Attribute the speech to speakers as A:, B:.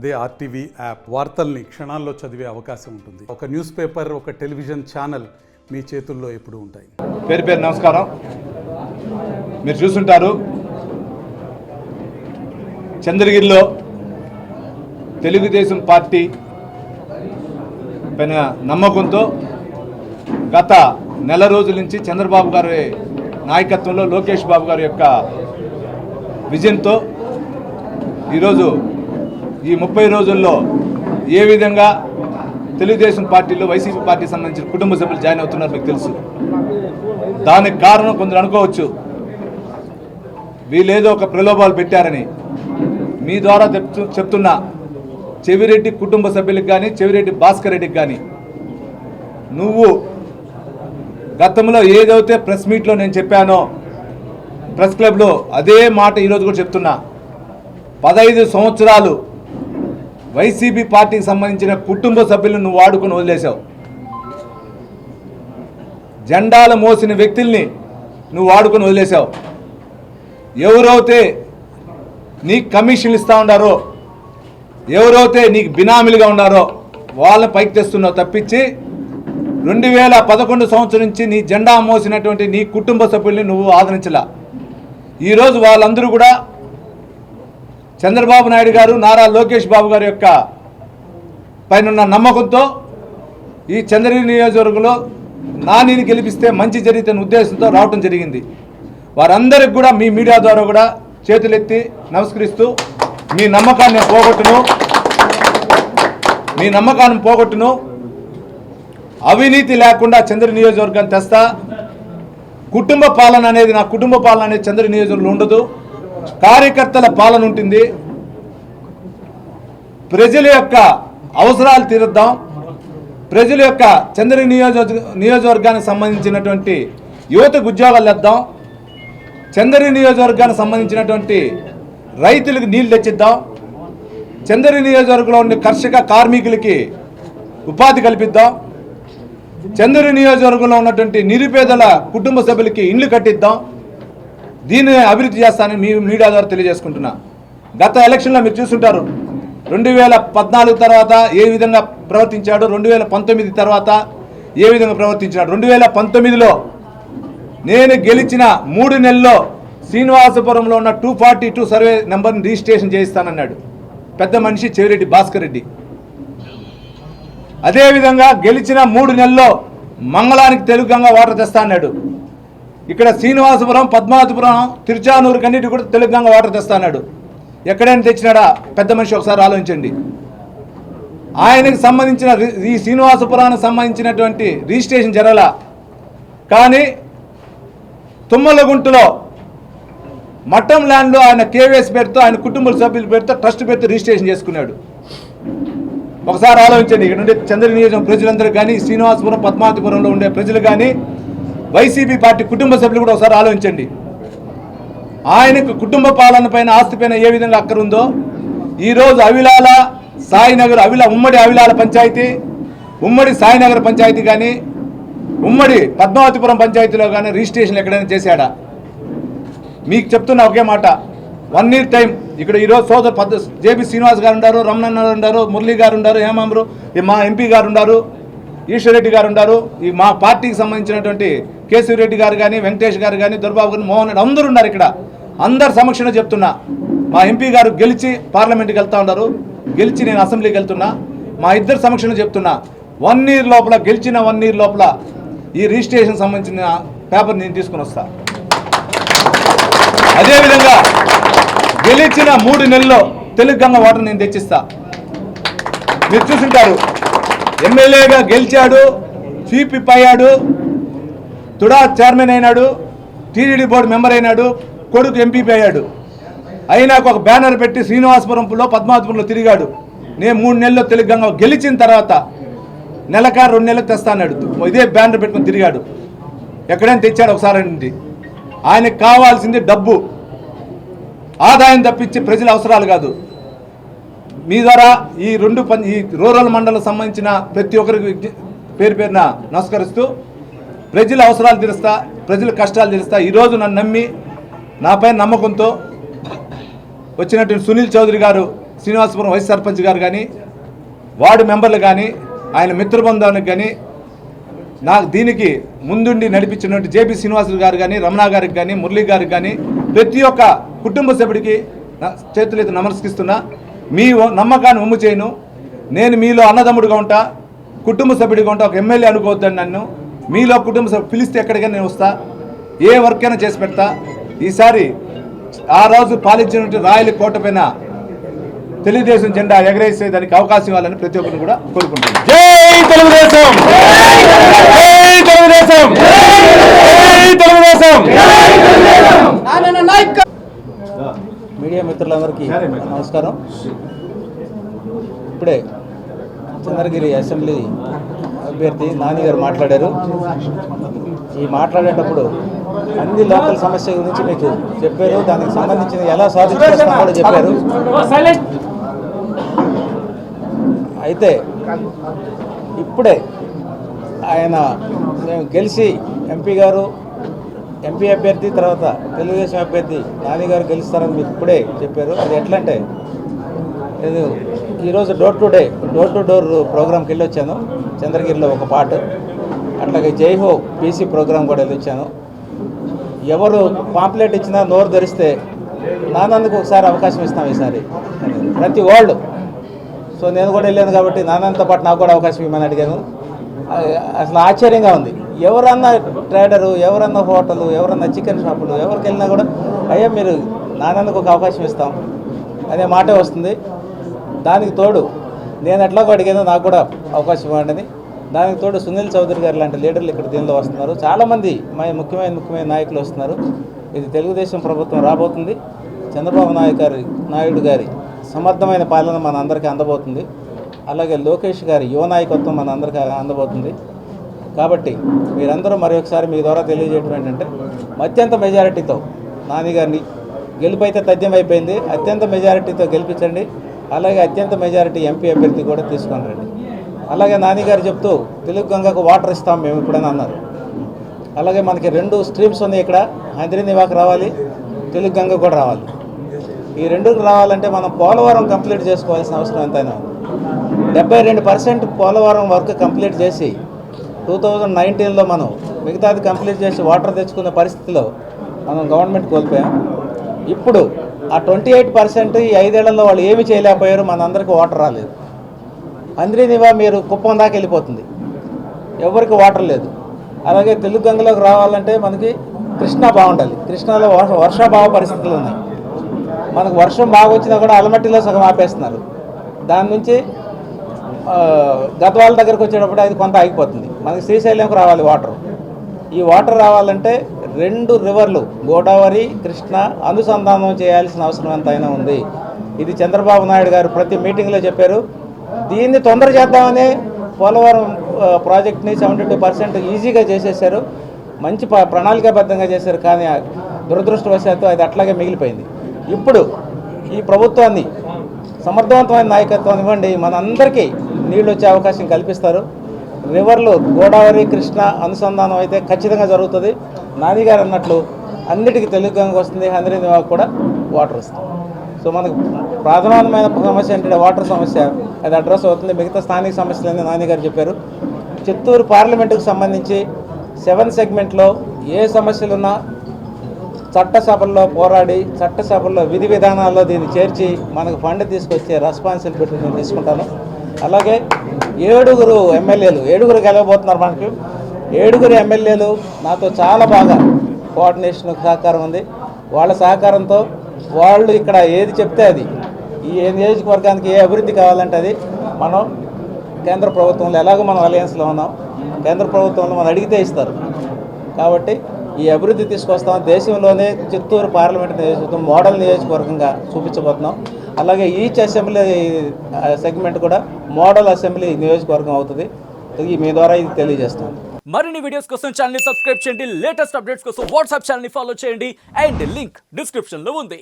A: అదే RTV app వార్తల్ని క్షణాల్లో చదివే అవకాశం ఉంటుంది. ఒక న్యూస్ పేపర్, ఒక టెలివిజన్ ఛానల్ మీ చేతుల్లో ఎప్పుడూ ఉంటాయి.
B: పేరు నమస్కారం. మీరు చూస్తుంటారు, చంద్రగిరిలో తెలుగుదేశం పార్టీ పైన నమ్మకంతో గత నెల రోజుల నుంచి చంద్రబాబు గారి నాయకత్వంలో లోకేష్ బాబు గారి యొక్క విజన్తో ఈరోజు ఈ 30 రోజుల్లో ఏ విధంగా తెలుగుదేశం పార్టీలో వైసీపీ పార్టీకి సంబంధించిన కుటుంబ సభ్యులు జాయిన్ అవుతున్నారు మీకు తెలుసు. దానికి కారణం కొందరు అనుకోవచ్చు, వీళ్ళేదో ఒక ప్రలోభాలు పెట్టారని. మీ ద్వారా చెప్తున్నా, చెవిరెడ్డి కుటుంబ సభ్యులకు కానీ, చెవిరెడ్డి భాస్కర్ రెడ్డికి కానీ, నువ్వు గతంలో ఏదైతే ప్రెస్ మీట్లో నేను చెప్పానో ప్రెస్ క్లబ్లో అదే మాట ఈరోజు కూడా చెప్తున్నా. 15 సంవత్సరాలు వైసీపీ పార్టీకి సంబంధించిన కుటుంబ సభ్యులను నువ్వు వాడుకొని వదిలేశావు. జెండాలు మోసిన వ్యక్తుల్ని నువ్వు వాడుకొని వదిలేశావు. ఎవరైతే నీకు కమిషన్లు ఇస్తూ ఉన్నారో, ఎవరైతే నీకు బినామీలుగా ఉన్నారో వాళ్ళని పైకి తెస్తున్నావు తప్పించి 2011 సంవత్సరం నుంచి నీ జెండా మోసినటువంటి నీ కుటుంబ సభ్యుల్ని నువ్వు ఆదరించలా. ఈరోజు వాళ్ళందరూ కూడా చంద్రబాబు నాయుడు గారు, నారా లోకేష్ బాబు గారి యొక్క పైన నమ్మకంతో ఈ చంద్రగిరి నియోజకవర్గంలో నానిని గెలిపిస్తే మంచి జరుగుతున్న ఉద్దేశంతో రావటం జరిగింది. వారందరికి కూడా మీ మీడియా ద్వారా కూడా చేతులెత్తి నమస్కరిస్తూ మీ నమ్మకాన్ని పోగొట్టును అవినీతి లేకుండా చంద్ర నియోజకవర్గాన్ని తెస్తా. కుటుంబ పాలన అనేది, నా కుటుంబ పాలన అనేది చంద్ర నియోజకవర్గంలో ఉండదు. కార్యకర్తల పాలన ఉంటుంది. ప్రజల యొక్క అవసరాలు తీరుద్దాం. ప్రజల యొక్క చంద్ర నియోజకవర్గానికి సంబంధించినటువంటి యువతకు ఉద్యోగాలు ఇద్దాం. చంద్ర నియోజకవర్గానికి సంబంధించినటువంటి రైతులకు నీళ్లు తెచ్చిద్దాం. చంద్ర నియోజకవర్గంలో ఉండే కర్షక కార్మికులకి ఉపాధి కల్పిద్దాం. చంద్ర నియోజకవర్గంలో ఉన్నటువంటి నిరుపేదల కుటుంబ సభ్యులకి ఇండ్లు కట్టిద్దాం. దీన్ని అభివృద్ధి చేస్తానని మీ మీడియా ద్వారా తెలియజేసుకుంటున్నా. గత ఎలక్షన్లో మీరు చూస్తుంటారు, 2014 తర్వాత ఏ విధంగా ప్రవర్తించాడు, 2019 తర్వాత ఏ విధంగా ప్రవర్తించాడు. 2019లో నేను గెలిచిన 3 నెలల్లో శ్రీనివాసపురంలో ఉన్న 242 సర్వే నెంబర్ని రిజిస్ట్రేషన్ చేయిస్తానన్నాడు పెద్ద మనిషి చెవిరెడ్డి భాస్కర్ రెడ్డి. అదేవిధంగా గెలిచిన 3 నెలల్లో మంగళానికి తెలుగుగంగా వాటర్ తెస్తా అన్నాడు. ఇక్కడ శ్రీనివాసపురం, పద్మావతిపురం, తిరుచానూరు కన్నిటి కూడా తెలుగుగంగా వాటర్ తెస్తా అన్నాడు. ఎక్కడైనా తెచ్చినాడా పెద్ద మనిషి? ఒకసారి ఆలోచించండి. ఆయనకు సంబంధించిన ఈ శ్రీనివాసపురానికి సంబంధించినటువంటి రిజిస్ట్రేషన్ జరగల. కానీ తుమ్మలగుంటలో మఠం ల్యాండ్లో ఆయన కేవీఎస్ పేరుతో, ఆయన కుటుంబ సభ్యుల పేరుతో, ట్రస్ట్ పేరుతో రిజిస్ట్రేషన్ చేసుకున్నాడు. ఒకసారి ఆలోచించండి. ఇక్కడ ఉండే చంద్ర నియోజకవర్గం ప్రజలందరూ కానీ, శ్రీనివాసపురం, పద్మావతిపురంలో ఉండే ప్రజలు కానీ, వైసీపీ పార్టీ కుటుంబ సభ్యులు కూడా ఒకసారి ఆలోచించండి. ఆయనకు కుటుంబ పాలన పైన, ఆస్తి పైన ఏ విధంగా అక్కర ఉందో ఈరోజు అవిలాల, సాయినగర్, ఉమ్మడి అవిలాల పంచాయతీ, ఉమ్మడి సాయినగర్ పంచాయతీ కానీ, ఉమ్మడి పద్మావతిపురం పంచాయతీలో కానీ రిజిస్ట్రేషన్ ఎక్కడైనా చేశాడా? మీకు చెప్తున్న ఒకే మాట, 1 year టైం. ఇక్కడ ఈరోజు సోదరు జేబీ శ్రీనివాస్ గారు ఉన్నారు, రమణన్న ఉన్నారు, మురళీ గారు ఉన్నారు, హేమాంబ్రు, మా ఎంపీ గారు ఉన్నారు, ఈశ్వరెడ్డి గారు ఉన్నారు, ఈ మా పార్టీకి సంబంధించినటువంటి కేశవరెడ్డి గారు కానీ, వెంకటేష్ గారు కానీ, దుర్బాబు గారు, మోహన్ రెడ్డి అందరూ ఉన్నారు. ఇక్కడ అందరు సమక్షంలో చెప్తున్నా, మా ఎంపీ గారు గెలిచి పార్లమెంట్కి వెళ్తూ ఉన్నారు, గెలిచి నేను అసెంబ్లీకి వెళ్తున్నా. మా ఇద్దరు సమక్షంలో చెప్తున్నా, 1 year లోపల, గెలిచిన 1 year లోపల ఈ రిజిస్ట్రేషన్ సంబంధించిన పేపర్ నేను తీసుకుని వస్తా. అదేవిధంగా గెలిచిన 3 నెలల్లో తెలుగుగంగా వాటర్ నేను తెచ్చిస్తా. మీరు చూసుంటారు, ఎమ్మెల్యేగా గెలిచాడు, చీఫ్ విప్ అయ్యాడు, తుడా చైర్మన్ అయినాడు, టీడీడీ బోర్డు మెంబర్ అయినాడు, కొడుకు ఎంపీపీ అయ్యాడు. అయినాక ఒక బ్యానర్ పెట్టి శ్రీనివాసపురంలో, పద్మావతిపురంలో తిరిగాడు. నేను 3 నెలల్లో తెలుగుగంగా గెలిచిన తర్వాత నెలకా 2 నెలలకు తెస్తా అన్నాడు. ఇదే బ్యానర్ పెట్టుకుని తిరిగాడు. ఎక్కడైనా తెచ్చాడు? ఒకసారి అండి. ఆయనకు కావాల్సింది డబ్బు, ఆదాయం తప్పించి ప్రజల అవసరాలు కాదు. మీ ద్వారా ఈ రూరల్ మండలం సంబంధించిన ప్రతి ఒక్కరికి పేరున నమస్కరిస్తూ ప్రజల అవసరాలు తీరుస్తా, ప్రజల కష్టాలు తీరుస్తా. ఈరోజు నన్ను నమ్మి నాపై నమ్మకంతో వచ్చినటువంటి సునీల్ చౌదరి గారు శ్రీనివాసపురం వైస్ సర్పంచ్ గారు కానీ వార్డు మెంబర్లు కానీ ఆయన మిత్రబృందానికి కానీ నాకు దీనికి ముందుండి నడిపించినటువంటి జేపీ శ్రీనివాసులు గారు కానీ రమణ గారికి కానీ మురళీ గారికి కానీ ప్రతి ఒక్క కుటుంబ సభ్యుడికి చేతులైతే నమస్కరిస్తున్నా. మీ నమ్మకాన్ని ఒమ్ము చేయను. నేను మీలో అన్నదమ్ముడుగా ఉంటా, కుటుంబ సభ్యుడిగా ఉంటా. ఒక ఎమ్మెల్యే అనుకోవద్దని నన్ను. మీలో కుటుంబ సభ్యుడు పిలిస్తే ఎక్కడికైనా నేను వస్తా, ఏ వర్క్ అయినా చేసి పెడతా. ఈసారి ఆ రోజు పాలించినటువంటి రాయల కోట పైన తెలుగుదేశం జెండా ఎగరేసే దానికి అవకాశం ఇవ్వాలని ప్రతి ఒక్కరిని కూడా కోరుకుంటున్నాను.
C: జై తెలుగుదేశం, జై తెలుగుదేశం, జై తెలుగుదేశం.
D: మీడియా మిత్రులందరికీ నమస్కారం. ఇప్పుడే చంద్రగిరి అసెంబ్లీ అభ్యర్థి నాని గారు మాట్లాడారు. ఈ మాట్లాడేటప్పుడు అన్ని లోకల్ సమస్యల గురించి మీకు చెప్పారు, దానికి సంబంధించిన ఎలా సాధించుకోవాలో కూడా చెప్పారు. అయితే ఇప్పుడే ఆయన మేము గెలిచి ఎంపీ అభ్యర్థి తర్వాత తెలుగుదేశం అభ్యర్థి నాని గారు గెలుస్తారని మీకు ఇప్పుడే చెప్పారు. అది ఎట్లంటే నేను ఈరోజు డోర్ టు డోర్ ప్రోగ్రామ్కి వెళ్ళి వచ్చాను. చంద్రగిరిలో ఒక పాట, అట్లాగే జై హో పీసీ ప్రోగ్రాం కూడా వెళ్ళి వచ్చాను. ఎవరు పాంప్లెట్ ఇచ్చినా నోరు ధరిస్తే నానందుకు ఒకసారి అవకాశం ఇస్తాం ఈసారి ప్రతి వాళ్ళు. సో నేను కూడా వెళ్ళాను కాబట్టి నానంతో పాటు నాకు కూడా అవకాశం ఇవ్వమని అడిగాను. అసలు ఆశ్చర్యంగా ఉంది. ఎవరన్నా ట్రేడరు, ఎవరన్నా హోటలు, ఎవరన్నా చికెన్ షాపులు, ఎవరికి వెళ్ళినా కూడా అయ్యా మీరు నానందుకు ఒక అవకాశం ఇస్తాం అనే మాటే వస్తుంది. దానికి తోడు నేను ఎట్లాగో అడిగాను, నాకు కూడా అవకాశం ఇవ్వండి. దానికి తోడు సునీల్ చౌదరి గారు లాంటి లీడర్లు ఇక్కడ దీనిలో వస్తున్నారు. చాలామంది ముఖ్యమైన నాయకులు వస్తున్నారు. ఇది తెలుగుదేశం ప్రభుత్వం రాబోతుంది. చంద్రబాబు నాయుడు గారి సమర్థమైన పాలన మన అందరికీ అందబోతుంది. అలాగే లోకేష్ గారి యువ నాయకత్వం మన అందరికీ అందబోతుంది. కాబట్టి మీరందరూ మరొకసారి మీ ద్వారా తెలియజేయడం ఏంటంటే అత్యంత మెజారిటీతో నాని గారిని గెలుపు అయితే తథ్యం అయిపోయింది. అత్యంత మెజారిటీతో గెలిపించండి. అలాగే అత్యంత మెజారిటీ ఎంపీ అభ్యర్థి కూడా తీసుకొని రండి. అలాగే నాని గారు చెప్తూ తెలుగు గంగకు వాటర్ ఇస్తాం మేము ఇప్పుడని అన్నారు. అలాగే మనకి 2 స్ట్రీమ్స్ ఉన్నాయి ఇక్కడ. హంద్రీనివాకు రావాలి, తెలుగు గంగ కూడా రావాలి. ఈ 2కు రావాలంటే మనం పోలవరం కంప్లీట్ చేసుకోవాల్సిన అవసరం ఎంతైనా ఉంది. 72% పోలవరం వర్క్ కంప్లీట్ చేసి 2019లో మనం మిగతాది కంప్లీట్ చేసి వాటర్ తెచ్చుకునే పరిస్థితిలో మనం గవర్నమెంట్ కోల్పోయాం. ఇప్పుడు ఆ 28% ఈ 5 ఏళ్లలో వాళ్ళు ఏమి చేయలేకపోయారు. మనందరికీ వాటర్ రాలేదు. హంద్రీనివా మీరు కుప్పం దాకా వెళ్ళిపోతుంది, ఎవరికి వాటర్ లేదు. అలాగే తెలుగు గంగలోకి రావాలంటే మనకి కృష్ణా బాగుండాలి. కృష్ణాలో వర్షాభావ పరిస్థితులు ఉన్నాయి. మనకు వర్షం బాగా వచ్చినా కూడా అలమట్టిలో సగం ఆపేస్తున్నారు. దాని నుంచి గద్వాల దగ్గరకు వచ్చేటప్పుడు అది కొంత ఆగిపోతుంది. మనకి శ్రీశైలంకి రావాలి వాటర్. ఈ వాటర్ రావాలంటే 2 రివర్లు గోదావరి కృష్ణ అనుసంధానం చేయాల్సిన అవసరం ఎంతైనా ఉంది. ఇది చంద్రబాబు నాయుడు గారు ప్రతి మీటింగ్లో చెప్పారు. దీన్ని తొందర చేద్దామని పోలవరం ప్రాజెక్ట్ని 72% ఈజీగా చేసేసారు. మంచి ప్రణాళికాబద్ధంగా చేశారు. కానీ దురదృష్టవశాత్తు అది అట్లాగే మిగిలిపోయింది. ఇప్పుడు ఈ ప్రభుత్వాన్ని సమర్థవంతమైన నాయకత్వం ఇవ్వండి, మనందరికీ నీళ్ళు వచ్చే అవకాశం కల్పిస్తారు. రివర్లు గోదావరి కృష్ణ అనుసంధానం అయితే ఖచ్చితంగా జరుగుతుంది. నాని గారు అన్నట్లు అన్నిటికీ తెలుగు గంగ వస్తుంది, హంద్రీనివాకు కూడా వాటర్ వస్తుంది. సో మనకు ప్రధానమైన సమస్య ఏంటంటే వాటర్ సమస్య, అది అడ్రస్ అవుతుంది. మిగతా స్థానిక సమస్యలని నాని గారు చెప్పారు. చిత్తూరు పార్లమెంటుకు సంబంధించి 7 సెగ్మెంట్లో ఏ సమస్యలున్నా చట్టసభల్లో పోరాడి చట్టసభల్లో విధి విధానాల్లో దీన్ని చేర్చి మనకు ఫండ్ తీసుకొచ్చే రెస్పాన్సిబిలిటీ నేను తీసుకుంటాను. అలాగే 7 ఎమ్మెల్యేలు గెలవబోతున్నారు. మనకి 7 ఎమ్మెల్యేలు నాతో చాలా బాగా కోఆర్డినేషన్ సహకారం ఉంది. వాళ్ళ సహకారంతో వాళ్ళు ఇక్కడ ఏది చెప్తే అది, ఈ నియోజకవర్గానికి ఏ అభివృద్ధి కావాలంటే అది మనం కేంద్ర ప్రభుత్వంలో ఎలాగో మనం అలయన్స్లో ఉన్నాం, కేంద్ర ప్రభుత్వంలో మనం అడిగితే ఇస్తారు. కాబట్టి ఈ అభివృద్ధి తీసుకొస్తాం. దేశంలోనే చిత్తూరు పార్లమెంట్ నియోజకవర్గం మోడల్ నియోజకవర్గంగా చూపించబోతున్నాం. అలాగే ఈచ్ అసెంబ్లీ సెగ్మెంట్ కూడా మోడల్ అసెంబ్లీ నియోజకవర్గం అవుతుంది. మీ ద్వారా ఇది తెలియజేస్తాం.
E: మరిన్ని వీడియోస్ కోసం ఛానల్ ని సబ్స్క్రైబ్ చేయండి. లేటెస్ట్ అప్డేట్స్ కోసం వాట్సాప్ ఛానల్ ని ఫాలో చేయండి. అండ్ లింక్ డిస్క్రిప్షన్ లో ఉంది.